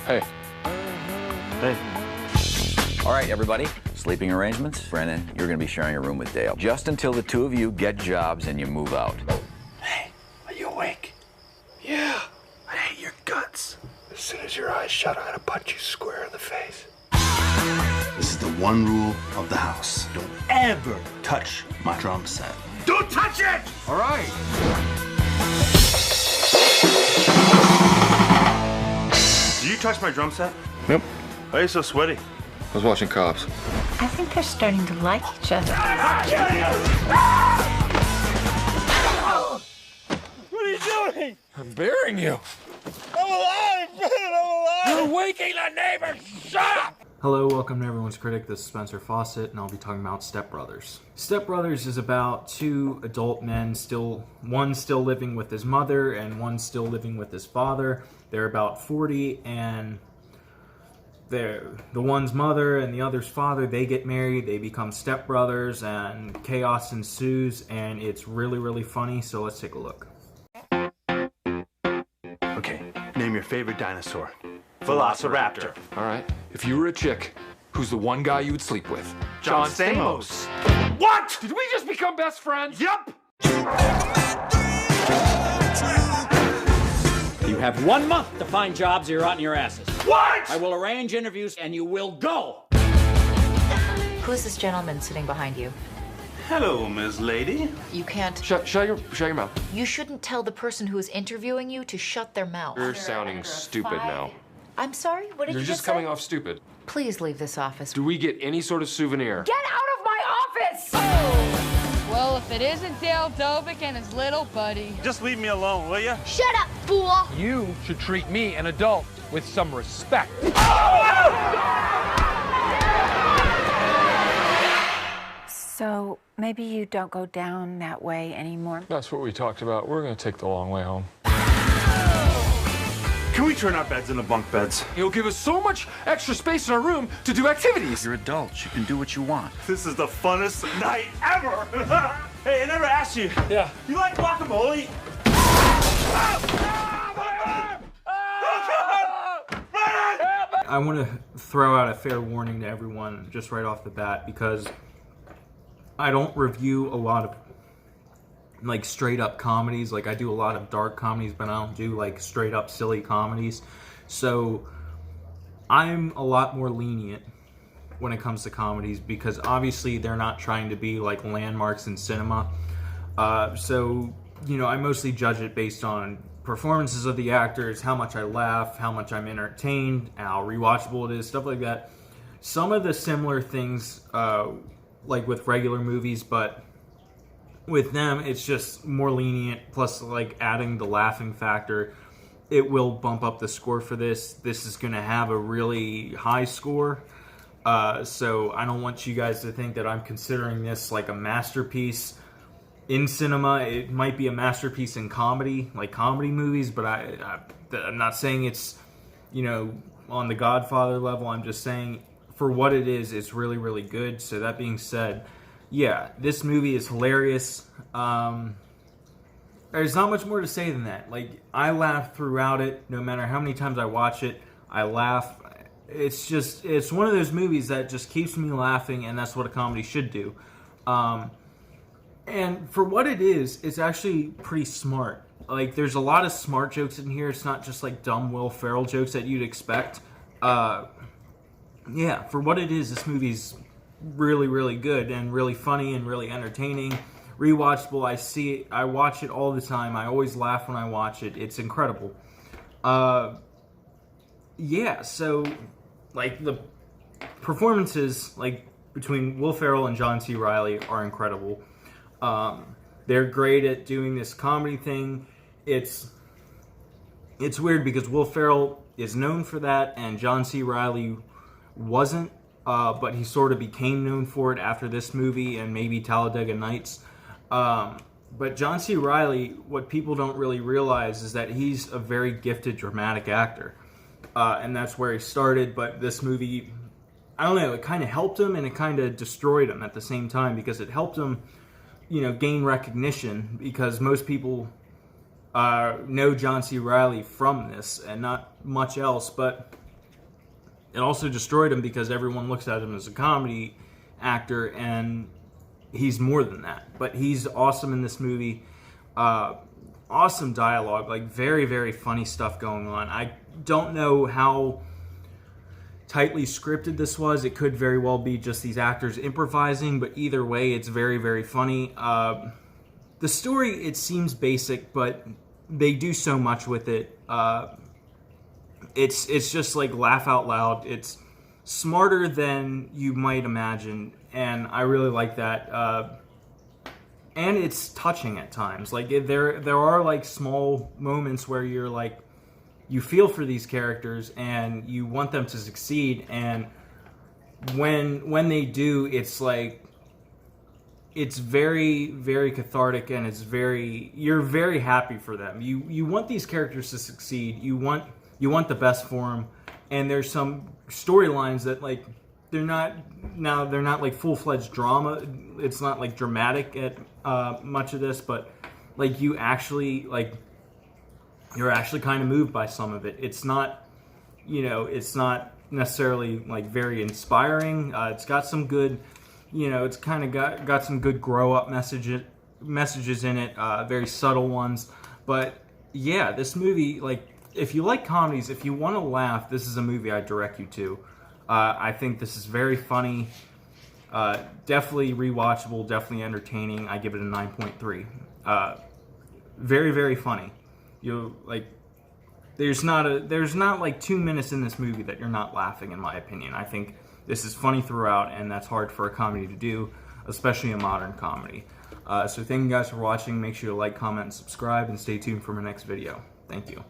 Hey. Hey. All right, everybody. Sleeping arrangements. Brennan, you're going to be sharing a room with Dale. Just until the two of you get jobs and you move out. Hey, are you awake? Yeah. I hate your guts. As soon as your eyes shut, I'm going to punch you square in the face. This is the one rule of the house. Don't ever touch my drum set. Don't touch it! All right. Did you touch my drum set? Yep. Why are you so sweaty? I was watching Cops. I think they're starting to like each other. What are you doing? I'm burying you. I'm alive, man! I'm alive! You're waking the neighbors. Shut up! Hello, welcome to Everyone's Critic. This is Spencer Fawcett, and I'll be talking about Step Brothers. Step Brothers is about two adult men, one still living with his mother and one still living with his father. They're about 40, and the one's mother and the other's father, they get married, they become stepbrothers, and chaos ensues, and it's really, really funny, so let's take a look. Okay, name your favorite dinosaur. Velociraptor. All right. If you were a chick, who's the one guy you would sleep with? John Stamos. What? Did we just become best friends? Yup! You have 1 month to find jobs or you're out in your asses. What? I will arrange interviews and you will go. Who's this gentleman sitting behind you? Hello, Miss Lady. You can't. Shut your mouth. You shouldn't tell the person who is interviewing you to shut their mouth. You're sounding stupid now. I'm sorry? What did You're you just say? coming off stupid. Please leave this office. Do we get any sort of souvenir? Get out of my office! Well, if it isn't Dale Dovick and his little buddy. Just leave me alone, will you? Shut up, fool! You should treat me, an adult, with some respect. So maybe you don't go down that way anymore. That's what we talked about. We're going to take the long way home. Can we turn our beds into bunk beds? It'll give us so much extra space in our room to do activities. You're adults. You can do what you want. This is the funnest night ever! Hey, I never asked you. Yeah. You like guacamole? I want to throw out a fair warning to everyone just right off the bat, because I don't review a lot of like straight up comedies. Like, I do a lot of dark comedies, but I don't do like straight up silly comedies. So I'm a lot more lenient when it comes to comedies, because obviously they're not trying to be like landmarks in cinema. So, you know, I mostly judge it based on performances of the actors, how much I laugh, how much I'm entertained, how rewatchable it is, stuff like that. Some of the similar things, like with regular movies, but with them, it's just more lenient, plus like adding the laughing factor. It will bump up the score for this. This is going to have a really high score. So I don't want you guys to think that I'm considering this like a masterpiece in cinema. It might be a masterpiece in comedy, like comedy movies, but I'm not saying it's, you know, on the Godfather level. I'm just saying for what it is, it's really, really good. So that being said, yeah, this movie is hilarious. There's not much more to say than that. Like, I laugh throughout it. No matter how many times I watch it, I laugh. It's one of those movies that just keeps me laughing, and that's what a comedy should do. And for what it is, it's actually pretty smart. Like, there's a lot of smart jokes in here. It's not just like dumb Will Ferrell jokes that you'd expect. Yeah, for what it is, this movie's really, really good and really funny and really entertaining. Rewatchable. I watch it all the time. I always laugh when I watch it. It's incredible. Yeah, so like the performances like between Will Ferrell and John C. Reilly are incredible. They're great at doing this comedy thing. It's weird because Will Ferrell is known for that and John C. Reilly wasn't, but he sort of became known for it after this movie and maybe Talladega Nights. But John C. Reilly, what people don't really realize is that he's a very gifted dramatic actor. And that's where he started, but this movie, I don't know, it kind of helped him and it kind of destroyed him at the same time, because it helped him, you know, gain recognition, because most people know John C. Reilly from this and not much else, but it also destroyed him because everyone looks at him as a comedy actor, and he's more than that. But he's awesome in this movie. Awesome dialogue, like very, very funny stuff going on. I don't know how tightly scripted this was. It could very well be just these actors improvising, but either way, it's very, very funny. The story, it seems basic, but they do so much with it. It's just like laugh out loud. It's smarter than you might imagine, and I really like that. And it's touching at times. Like there are like small moments where you're like, you feel for these characters and you want them to succeed, and when they do, it's like, it's very, very cathartic, and you're very happy for them. You want these characters to succeed. You want the best for them, and there's some storylines that like they're not like full-fledged drama. It's not like dramatic at much of this, but like you're actually kind of moved by some of it. It's not, it's not necessarily like very inspiring. It's got some good, it's kind of got some good grow up messages in it, very subtle ones. But yeah, this movie, like, if you like comedies, if you want to laugh, this is a movie I direct you to. I think this is very funny, definitely rewatchable, definitely entertaining. I give it a 9.3. Very, very funny. There's not like 2 minutes in this movie that you're not laughing, in my opinion. I think this is funny throughout, and that's hard for a comedy to do, especially a modern comedy. So thank you guys for watching. Make sure to like, comment, and subscribe, and stay tuned for my next video. Thank you.